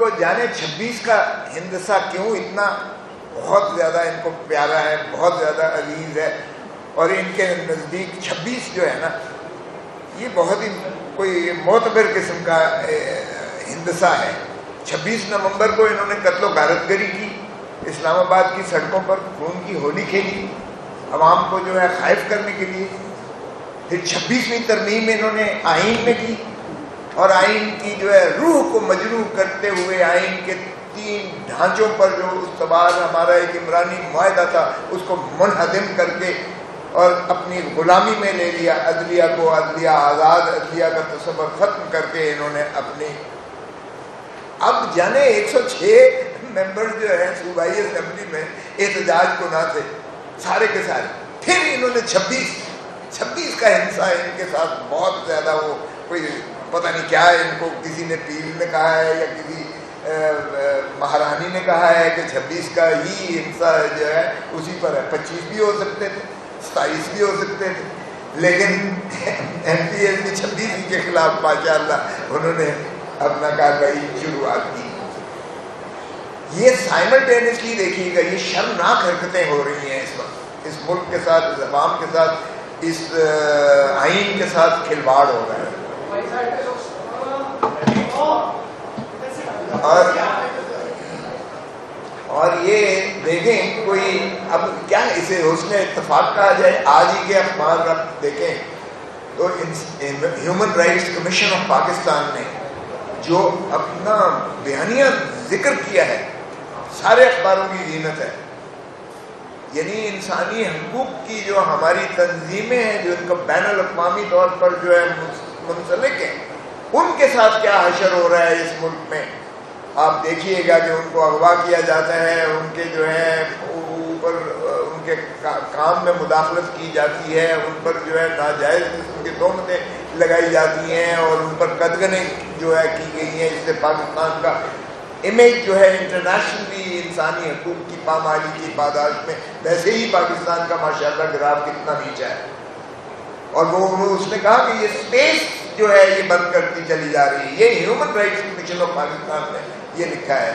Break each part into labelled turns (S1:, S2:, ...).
S1: کو جانے 26 کا ہندسہ کیوں اتنا بہت زیادہ ان کو پیارا ہے، بہت زیادہ عزیز ہے، اور ان کے نزدیک 26 جو ہے نا یہ بہت ہی کوئی معتبر قسم کا ہندسہ ہے۔ 26 نومبر کو انہوں نے قتل و غارت گری کی، اسلام آباد کی سڑکوں پر خون کی ہولی کھیلی عوام کو جو ہے خائف کرنے کے لیے۔ پھر 26ویں ترمیم انہوں نے آئین میں کی، اور آئین کی جو ہے روح کو مجروح کرتے ہوئے آئین کے 3 ڈھانچوں پر جو استوار ہمارا ایک عمرانی معاہدہ تھا اس کو منہدم کر کے اور اپنی غلامی میں لے لیا، عدلیہ کو، عدلیہ آزاد عدلیہ کا تصور ختم کر کے انہوں نے اپنی، اب جانے 106 ممبر جو ہیں صوبائی اسمبلی میں احتجاج کو نہ تھے سارے کے سارے، پھر انہوں نے 26 کا ہندسہ ان کے ساتھ بہت زیادہ، وہ کوئی پتہ نہیں کیا ہے، ان کو کسی نے پیر نے کہا ہے یا کسی مہارانی نے کہا ہے کہ 26 کا ہی ہندسہ جو ہے اسی پر ہے۔ 25 بھی ہو سکتے تھے، 27 بھی ہو سکتے تھے، لیکن ایم پی ایل کی 26 کے خلاف ماشاء اللہ انہوں نے اپنا کارروائی شروعات کی۔ یہ سائملٹینسلی دیکھیے گا، یہ شرمناک حرکتیں ہو رہی ہیں اس وقت، اس ملک کے ساتھ، اس عوام کے ساتھ، اس آئین کے ساتھ کھلواڑ ہو رہا ہے۔ اور یہ دیکھیں کوئی اب کیا اسے حسن اتفاق کہا جائے، آج ہی کے اخبار آپ دیکھیں تو human rights commission of Pakistan نے جو اپنا بیانیہ ذکر کیا ہے سارے اخباروں کی زینت ہے، یعنی انسانی حقوق کی جو ہماری تنظیمیں ہیں جو ان کا بین الاقوامی طور پر جو ہے منسلک ہیں، ان کے ساتھ کیا حشر ہو رہا ہے اس ملک میں۔ آپ دیکھیے گا کہ ان کو اغوا کیا جاتا ہے، ان کے جو ہے اوپر ان کے کام میں مداخلت کی جاتی ہے، ان پر جو ہے ناجائز قسم کی تہمتیں لگائی جاتی ہیں، اور ان پر قدغنیں جو ہے کی گئی ہیں۔ اس سے پاکستان کا امیج جو ہے انٹرنیشنلی انسانی حقوق کی پامالی کی پاداش میں، ویسے ہی پاکستان کا ماشاءاللہ گراف کتنا نیچا ہے۔ اور وہ اس نے کہا کہ یہ سپیس جو ہے یہ بند کرتی چلی جا رہی ہے۔ یہ human rights commission of Pakistan نے یہ لکھا ہے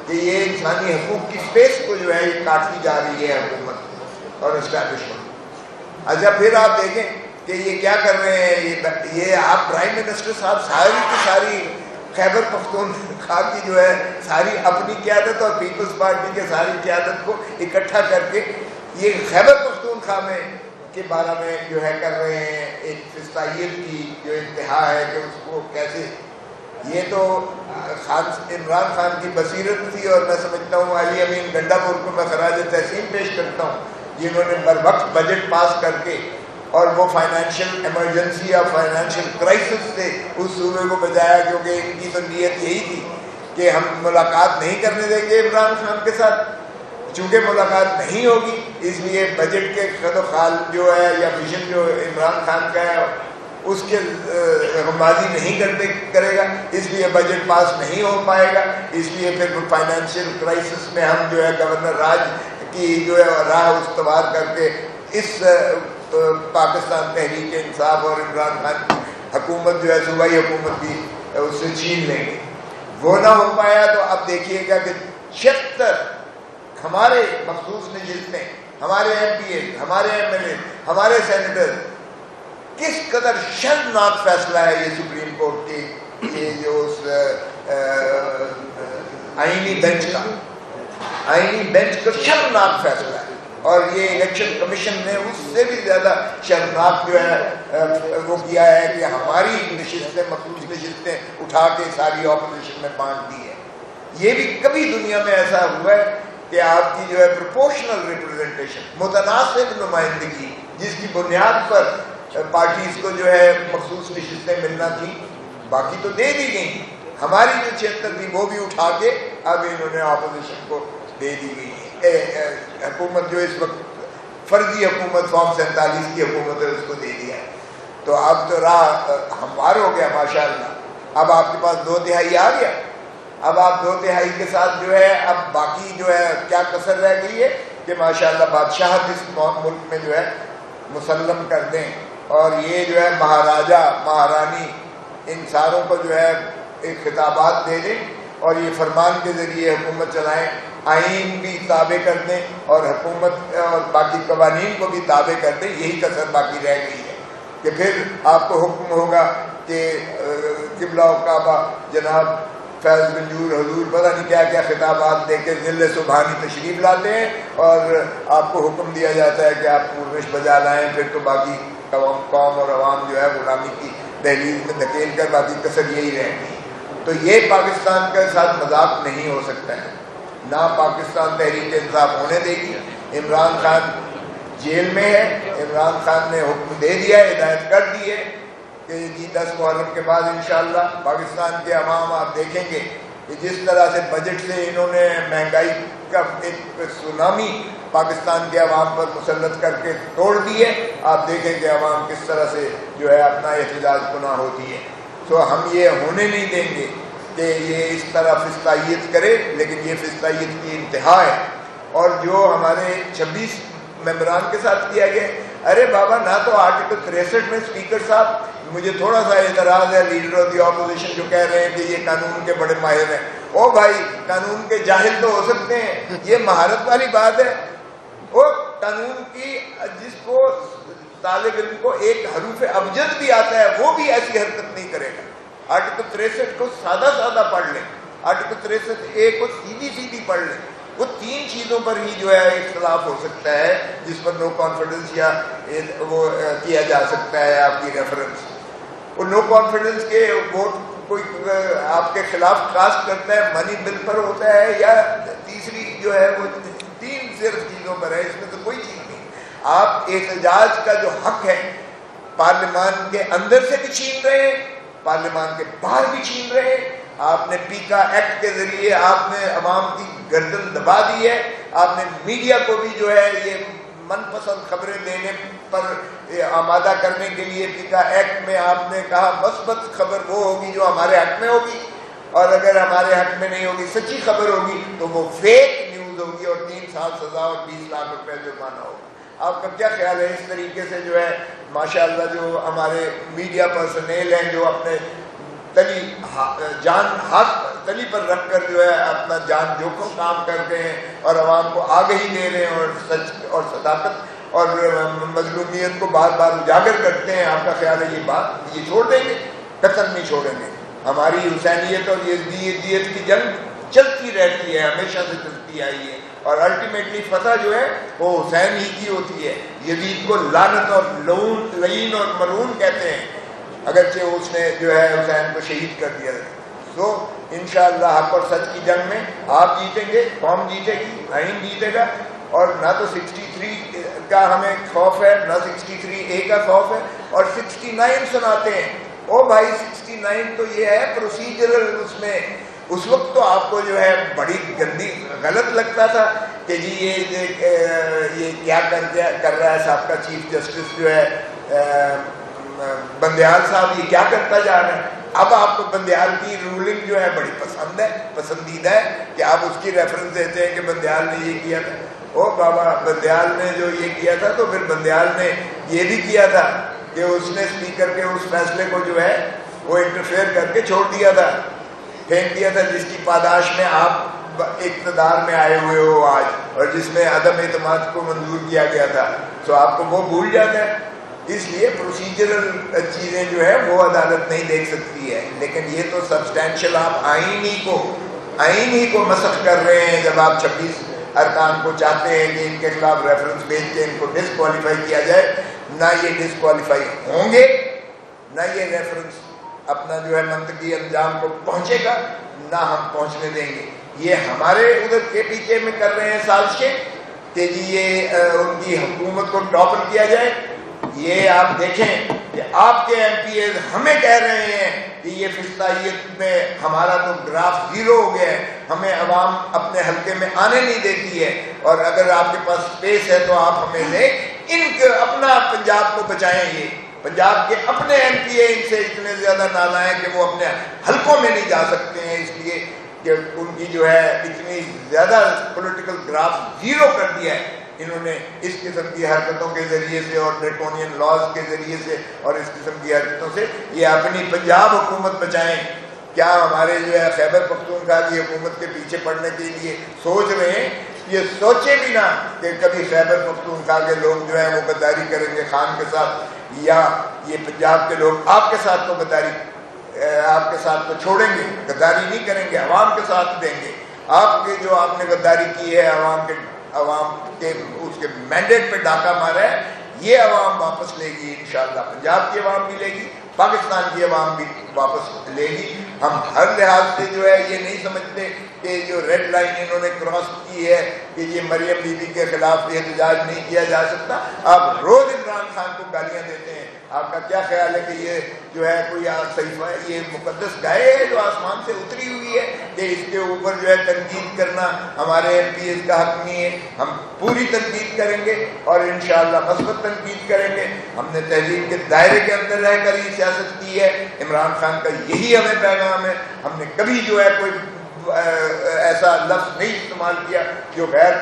S1: کہ یہ انسانی حقوق کی سپیس کو جو ہے یہ کاٹتی جا رہی ہے حکومت اور اسٹیبلشمنٹ۔ اچھا پھر آپ دیکھیں کہ یہ کیا کر رہے ہیں، یہ آپ پرائم منسٹر صاحب ساری کی ساری خیبر پختونخوا کی جو ہے ساری اپنی قیادت اور پیپلز پارٹی کے ساری قیادت کو اکٹھا کر کے یہ خیبر پختونخوا میں کے بارے میں جو ہے کر رہے ہیں ایک فسطائیت کی جو انتہا ہے کہ اس کو کیسے، یہ تو عمران خان کی بصیرت تھی، اور میں سمجھتا ہوں علی امین گنڈا پور کو میں خراج تحسین پیش کرتا ہوں جنہوں نے بر وقت بجٹ پاس کر کے اور وہ فائنینشیل ایمرجنسی یا فائنینشیل کرائسس سے اس صوبے کو بچایا، کیونکہ ان کی تو نیت یہی تھی کہ ہم ملاقات نہیں کرنے دیں گے عمران خان کے ساتھ، چونکہ ملاقات نہیں ہوگی اس لیے بجٹ کے خد و خال جو ہے یا ویژن جو عمران خان کا ہے اس کے غمازی نہیں کرے گا، اس لیے بجٹ پاس نہیں ہو پائے گا، اس لیے پھر فائنینشیل کرائسس میں ہم جو ہے گورنر راج کی جو ہے راہ استوار کر کے اس پاکستان تحریک انصاف اور عمران خان کی حکومت جو ہے صوبائی حکومت کی اس سے چھین لیں گے۔ وہ نہ ہو پایا تو اب دیکھیے گا کہ 76 ہمارے مخصوص نشستیں، ہمارے ایم پی اے، ہمارے ایم ایل اے، ہمارے سینیٹر، کس قدر شرمناک فیصلہ ہے یہ سپریم کورٹ کی، یہ جو اس آئینی بینچ کا شرمناک فیصلہ ہے، اور یہ الیکشن کمیشن نے اس سے بھی زیادہ شرمناک جو ہے وہ کیا ہے کہ ہماری نشستیں، مخصوص نشستیں اٹھا کے ساری اپوزیشن میں بانٹ دی ہے۔ یہ بھی کبھی دنیا میں ایسا ہوا ہے کہ آپ کی جو ہے پروپورشنل ریپرزنٹیشن، متناسب نمائندگی، جس کی بنیاد پر پارٹیز کو جو ہے مخصوص نشستیں ملنا تھی، باقی تو دے دی گئی، ہماری جو 76 تھی وہ بھی اٹھا کے اب انہوں نے اپوزیشن کو دے دی گئی ہے۔ حکومت جو اس وقت فرضی حکومت فارم 47 کی حکومت ہے اس کو دے دیا ہے، تو اب تو راہ ہموار ہو گیا ماشاءاللہ۔ اب آپ کے پاس 2/3 آ گیا، اب آپ 2/3 کے ساتھ جو ہے اب باقی جو ہے کیا کسر رہ گئی ہے کہ ماشاءاللہ بادشاہت اس ملک میں جو ہے مسلم کر دیں، اور یہ جو ہے مہاراجہ مہارانی ان ساروں کو جو ہے ایک خطابات دے دیں اور یہ فرمان کے ذریعے حکومت چلائیں، آئین بھی تابع کر دیں اور حکومت اور باقی قوانین کو بھی تابع کر دیں، یہی کسر باقی رہ گئی ہے کہ پھر آپ کو حکم ہوگا کہ قبلہ و کعبہ جناب فیض منجور حضور پتہ نہیں کیا کیا خطابات دے کے ذل سبحانی تشریف لاتے ہیں، اور آپ کو حکم دیا جاتا ہے کہ آپ پورش بجا لائیں، پھر تو باقی قوم اور عوام جو ہے غلامی کی دہلیز میں دھکیل کر باقی کسر یہی رہیں گی۔ تو یہ پاکستان کے ساتھ مذاق نہیں ہو سکتا ہے، نہ پاکستان تحریک انصاف ہونے دے گی۔ عمران خان جیل میں ہے، عمران خان نے حکم دے دیا ہے، ہدایت کر دی ہے کہ جی 10 محرم کے بعد انشاءاللہ پاکستان کے عوام آپ دیکھیں گے کہ جس طرح سے بجٹ سے انہوں نے مہنگائی کا ایک سونامی پاکستان کے عوام پر مسلط کر کے توڑ دی ہے، آپ دیکھیں کہ عوام کس طرح سے جو ہے اپنا احتجاج کناں ہوتی ہے۔ تو ہم یہ ہونے نہیں دیں گے کہ یہ اس طرح فسطائیت کرے، لیکن یہ فسطائیت کی انتہا ہے۔ اور جو ہمارے 26 ممبران کے ساتھ کیا گیا، ارے بابا نہ تو آرٹیکل 63 میں اسپیکر صاحب، مجھے تھوڑا سا اعتراض ہے لیڈر آف دی اپوزیشن جو کہہ رہے ہیں کہ یہ قانون کے بڑے ماہر ہیں۔ او بھائی قانون کے جاہل تو ہو سکتے ہیں، یہ مہارت والی بات ہے۔ وہ قانون کی جس کو طالب علم کو ایک حروف ابجد بھی آتا ہے وہ بھی ایسی حرکت نہیں کرے گا۔ آرٹیکل 63 کو سادہ سادہ پڑھ لیں، آرٹیکل 63A کو سیدھی سیدھی پڑھ لیں۔ وہ 3 چیزوں پر ہی جو ہے اختلاف ہو سکتا ہے جس پر نو کانفیڈنس یا وہ کیا جا سکتا ہے آپ کی ریفرنس۔ وہ نو کانفیڈنس کے ووٹ کوئی آپ کے خلاف کاسٹ کرتا ہے، منی بل پر ہوتا ہے یا تیسری جو ہے وہ 3 صرف چیزوں پر ہے، اس میں تو کوئی چیز نہیں۔ آپ احتجاج کا جو حق ہے پارلیمان کے اندر سے بھی چھین رہے ہیں، پارلیمان کے باہر بھی چھین رہے ہیں۔ آپ نے پیکا ایکٹ کے ذریعے آپ نے عوام کی گردن دبا دی ہے، آپ نے میڈیا کو بھی جو ہے یہ من پسند خبریں دینے پر آمادہ کرنے کے لیے پیکا ایکٹ میں آپ نے کہا مثبت خبر وہ ہوگی جو ہمارے حق میں ہوگی، اور اگر ہمارے حق میں نہیں ہوگی سچی خبر ہوگی تو وہ فیک نیوز ہوگی اور 3 سال سزا اور 20 لاکھ روپے جرمانہ ہوگا۔ آپ کا کیا خیال ہے اس طریقے سے جو ہے ماشاءاللہ جو ہمارے میڈیا پرسنل ہیں جو اپنے جان ہاتھ تلی پر رکھ کر جو ہے اپنا جان جوکھم کام کر رہے ہیں اور عوام کو آگہی دے رہے ہیں اور سچ اور صداقت اور مظلومیت کو بار بار اجاگر کرتے ہیں، آپ کا خیال ہے یہ بات یہ چھوڑ دیں گے؟ قطعاً نہیں چھوڑیں گے۔ ہماری حسینیت اور یزیدیت کی جنگ چلتی رہتی ہے، ہمیشہ سے چلتی آئی ہے، اور الٹیمیٹلی فتح جو ہے وہ حسین ہی کی ہوتی ہے۔ یزید کو لعنت اور لعین اور ملعون کہتے ہیں، اگرچہ اس نے جو ہے حسین کو شہید کر دیا۔ تو انشاءاللہ حق اور سچ کی جنگ میں آپ جیتیں گے، قوم جیتے گی، آئین جیتے گا، اور نہ تو 63 کا ہمیں خوف ہے، نہ 63A کا خوف ہے، اور 69 سناتے ہیں۔ او بھائی 69 تو یہ ہے پروسیجرل، اس میں اس وقت تو آپ کو جو ہے بڑی گندی غلط لگتا تھا کہ جی یہ کیا کر رہا ہے سابقہ چیف جسٹس جو ہے بندیال صاحب، یہ کیا کرتا جا رہا ہے۔ اب آپ کو بندیال کی رولنگ جو ہے بڑی پسند ہے، پسندیدہ ہے کہ آپ اس کی ریفرنس دیتے ہیں کہ بندیال نے یہ کیا تھا۔ او بابا بندیال نے جو یہ کیا تھا تو پھر بندیال نے یہ بھی کیا تھا کہ اس نے اسپیکر کے اس فیصلے کو جو ہے وہ انٹرفیئر کر کے چھوڑ دیا تھا، پھینک دیا تھا، جس کی پاداش میں آپ اقتدار میں آئے ہوئے ہو آج، اور جس میں عدم اعتماد کو منظور کیا گیا تھا، تو آپ کو وہ بھول جاتا ہے۔ اس لیے پروسیجرل چیزیں جو ہے وہ عدالت نہیں دیکھ سکتی ہے، لیکن یہ تو سبسٹینشیل آپ آئین ہی کو مسخ کر رہے ہیں جب آپ 26 ارکان کو چاہتے ہیں کہ ان کے خلاف ریفرنس بھیج کے ان کو ڈسکوالیفائی کیا جائے۔ نہ یہ ڈسکوالیفائی ہوں گے، نہ یہ ریفرنس اپنا جو ہے منطقی انجام کو پہنچے گا، نہ ہم پہنچنے دیں گے۔ یہ ہمارے ادھر کے پیچھے میں کر رہے ہیں سازشیں کہ جی یہ ان کی حکومت کو ٹاپر کیا جائے۔ یہ آپ دیکھیں کہ آپ کے ایم پی ایز ہمیں کہہ رہے ہیں کہ یہ فسطائیت میں ہمارا تو گراف 0 ہو گیا ہے، ہمیں عوام اپنے حلقے میں آنے نہیں دیتی ہے، اور اگر آپ کے پاس اسپیس ہے تو آپ ہمیں لیں، ان کے اپنا پنجاب کو بچائیں۔ یہ پنجاب کے اپنے ایم پی اے ان سے اتنے زیادہ نالائق کہ وہ اپنے حلقوں میں نہیں جا سکتے ہیں، اس لیے کہ ان کی جو ہے اتنی زیادہ پولیٹیکل گراف 0 کر دیا ہے انہوں نے اس قسم کی حرکتوں کے ذریعے سے اور ڈریکونین لاز کے ذریعے سے اور اس قسم کی حرکتوں سے۔ یہ اپنی پنجاب حکومت بچائیں، کیا ہمارے جو ہے خیبر پختونخوا کی حکومت کے پیچھے پڑنے کے لیے سوچ رہے ہیں؟ یہ سوچے بھی نہ کہ کبھی خیبر پختونخوا کے لوگ جو ہیں وہ غداری کریں گے خان کے ساتھ، یا یہ پنجاب کے لوگ آپ کے ساتھ تو غداری، آپ کے ساتھ تو چھوڑیں گے، غداری نہیں کریں گے، عوام کے ساتھ دیں گے۔ آپ کے جو آپ نے غداری کی ہے عوام کے اس کے مینڈیٹ پہ ڈاکہ مارا ہے، یہ عوام واپس لے گی انشاءاللہ۔ پنجاب کی عوام بھی لے گی، پاکستان کی عوام بھی واپس لے گی۔ ہم ہر لحاظ سے جو ہے یہ نہیں سمجھتے کہ جو ریڈ لائن انہوں نے کراس کی ہے کہ یہ مریم بی بی کے خلاف احتجاج نہیں کیا جا سکتا۔ آپ روز عمران خان کو گالیاں دیتے ہیں، آپ کا کیا خیال ہے کہ یہ جو ہے کوئی صحیفہ، یہ مقدس گائے ہے جو آسمان سے اتری ہوئی ہے کہ اس کے اوپر جو ہے تنقید کرنا ہمارے ایم پی ایس کا حق نہیں ہے؟ ہم پوری تنقید کریں گے اور انشاءاللہ مثبت تنقید کریں گے۔ ہم نے تحریک کے دائرے کے اندر رہ کر ہی سیاست کی ہے، عمران خان کا یہی ہمیں پیغام ہے۔ ہم نے کبھی جو ہے کوئی ایسا لفظ نہیں استعمال کیا جو غیر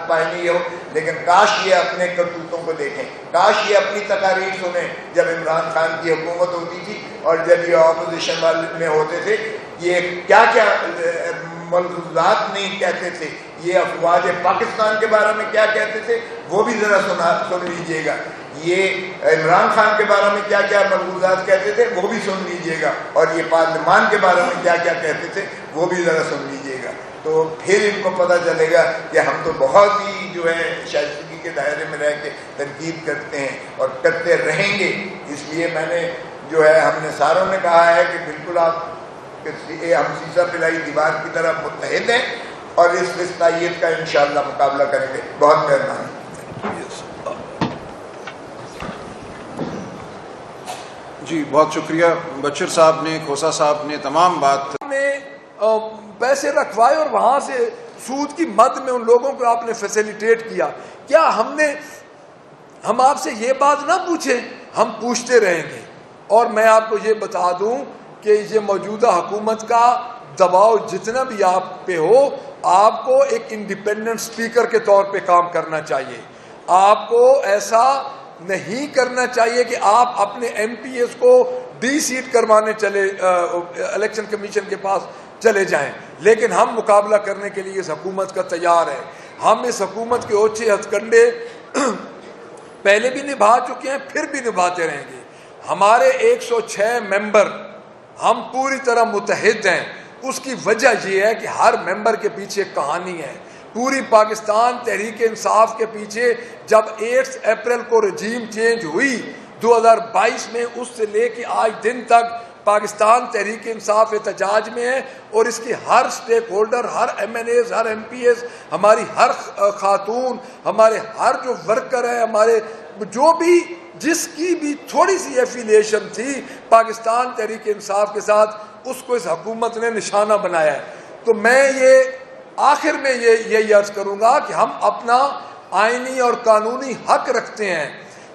S1: پائنی ہو، لیکن کاش یہ اپنے کرتوتوں کو دیکھیں، کاش یہ اپنی تقاریر سنیں۔ جب عمران خان کی حکومت ہوتی تھی اور جب یہ اپوزیشن والے میں ہوتے تھے، یہ کیا کیا ملحوظات نہیں کہتے تھے، یہ افواج پاکستان کے بارے میں کیا کہتے تھے وہ بھی ذرا سن لیجئے گا، یہ عمران خان کے بارے میں کیا کیا ملحوظات کہتے تھے وہ بھی سن لیجئے گا، اور یہ پارلیمان کے بارے میں کیا کیا کہتے تھے وہ بھی ذرا سن لیجئے گا، تو پھر ان کو پتہ چلے گا کہ ہم تو بہت ہی جو ہے شائستگی کے دائرے میں رہ کے تنقید کرتے ہیں اور کرتے رہیں گے۔ اس لیے میں نے جو ہے ہم نے ساروں نے کہا ہے کہ بالکل آپ ہم سیسا پلائی دیوار کی طرح متحد ہیں اور اس فسطائیت کا انشاءاللہ مقابلہ کریں گے۔ بہت مہربانی۔
S2: جی بہت شکریہ بشیر صاحب نے، کھوسا صاحب نے تمام بات
S3: نے پیسے رکھوائے اور وہاں سے سود کی مد میں ان لوگوں کو آپ نے فیسیلیٹیٹ کیا۔ کیا ہم آپ سے یہ بات نہ پوچھیں؟ ہم پوچھتے رہیں گے، اور میں آپ کو یہ بتا دوں کہ یہ موجودہ حکومت کا دباؤ جتنا بھی آپ پہ ہو، آپ کو ایک انڈیپینڈنٹ اسپیکر کے طور پہ کام کرنا چاہیے۔ آپ کو ایسا نہیں کرنا چاہیے کہ آپ اپنے ایم پی ایس کو ڈی سیٹ کروانے چلے الیکشن کمیشن کے پاس چلے جائیں، لیکن ہم مقابلہ کرنے کے لیے اس حکومت کا تیار ہے۔ ہم اس حکومت کے اوچھے ہتھ کنڈے پہلے بھی نبھا چکے ہیں، پھر بھی نبھاتے رہیں گے۔ ہمارے 106 ممبر ہم پوری طرح متحد ہیں۔ اس کی وجہ یہ ہے کہ ہر ممبر کے پیچھے کہانی ہے۔ پوری پاکستان تحریک انصاف کے پیچھے جب 8 اپریل کو رجیم چینج ہوئی 2022 میں، اس سے لے کے آج دن تک پاکستان تحریک انصاف احتجاج میں ہے، اور اس کی ہر سٹیک ہولڈر، ہر ایم این ایز، ہر ایم پی ایس، ہماری ہر خاتون، ہمارے ہر جو ورکر ہیں، ہمارے جو بھی جس کی بھی تھوڑی سی ایفیلیشن تھی پاکستان تحریک انصاف کے ساتھ، اس کو اس حکومت نے نشانہ بنایا ہے۔ تو میں یہ آخر میں یہ عرض کروں گا کہ ہم اپنا آئینی اور قانونی حق رکھتے ہیں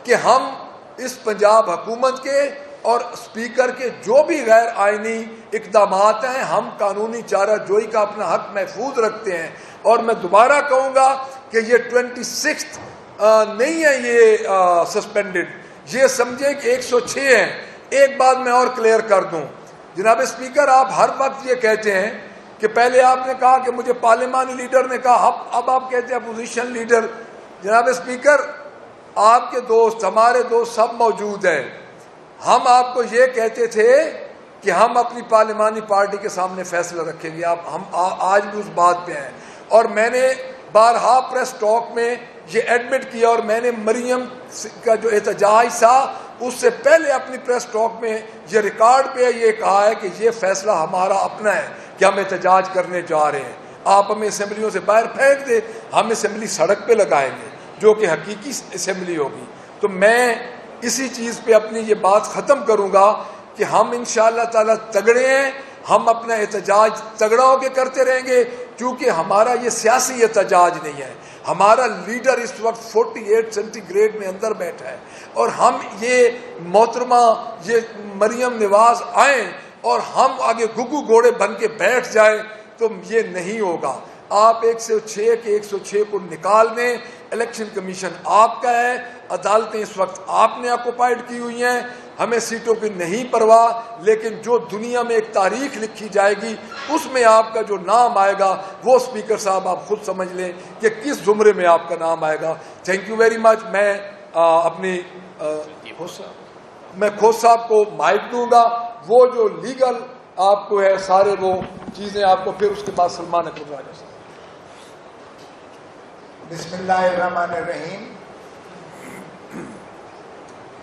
S3: کہ ہم اس پنجاب حکومت کے اور اسپیکر کے جو بھی غیر آئینی اقدامات ہیں، ہم قانونی چارہ جوئی کا اپنا حق محفوظ رکھتے ہیں۔ اور میں دوبارہ کہوں گا کہ یہ 26 نہیں ہے یہ سسپینڈڈ، یہ سمجھیں کہ 106 ہیں۔ ایک بات میں اور کلیئر کر دوں جناب اسپیکر، آپ ہر وقت یہ کہتے ہیں کہ پہلے آپ نے کہا کہ مجھے پارلیمانی لیڈر نے کہا، اب آپ کہتے ہیں اپوزیشن لیڈر۔ جناب اسپیکر، آپ کے دوست، ہمارے دوست سب موجود ہیں۔ ہم آپ کو یہ کہتے تھے کہ ہم اپنی پارلیمانی پارٹی کے سامنے فیصلہ رکھیں گے، ہم آج بھی اس بات پہ ہیں، اور میں نے بارہا پریس ٹاک میں یہ ایڈمٹ کیا، اور میں نے مریم کا جو احتجاج تھا اس سے پہلے اپنی پریس ٹاک میں یہ ریکارڈ پہ یہ کہا ہے کہ یہ فیصلہ ہمارا اپنا ہے کہ ہم احتجاج کرنے جا رہے ہیں۔ آپ ہمیں اسمبلیوں سے باہر پھینک دیں، ہم اسمبلی سڑک پہ لگائیں گے جو کہ حقیقی اسمبلی ہوگی۔ تو میں اسی چیز پہ اپنی یہ بات ختم کروں گا کہ ہم انشاءاللہ تعالی تگڑے ہیں، ہم اپنا احتجاج تگڑا ہو کے کرتے رہیں گے، کیونکہ ہمارا یہ سیاسی احتجاج نہیں ہے۔ ہمارا لیڈر اس وقت 48 سینٹی گریڈ میں اندر بیٹھا ہے، اور ہم یہ محترمہ یہ مریم نواز آئیں اور ہم آگے گگو گھوڑے بن کے بیٹھ جائیں تو یہ نہیں ہوگا۔ آپ 106 کے 106 کو نکال دیں، الیکشن کمیشن آپ کا ہے، عدالتیں اس وقت آپ نے آکوپائڈ کی ہوئی ہیں، ہمیں سیٹوں کی نہیں پرواہ، لیکن جو دنیا میں ایک تاریخ لکھی جائے گی اس میں آپ کا جو نام آئے گا وہ اسپیکر صاحب آپ خود سمجھ لیں کہ کس زمرے میں آپ کا نام آئے گا. Thank you very much. میں اپنی میں کھوس صاحب کو مائک دوں گا، وہ جو لیگل آپ کو ہے سارے وہ چیزیں آپ کو، پھر اس کے بعد سلمان اکرم راجہ صاحب.
S1: بسم اللہ الرحمن الرحیم.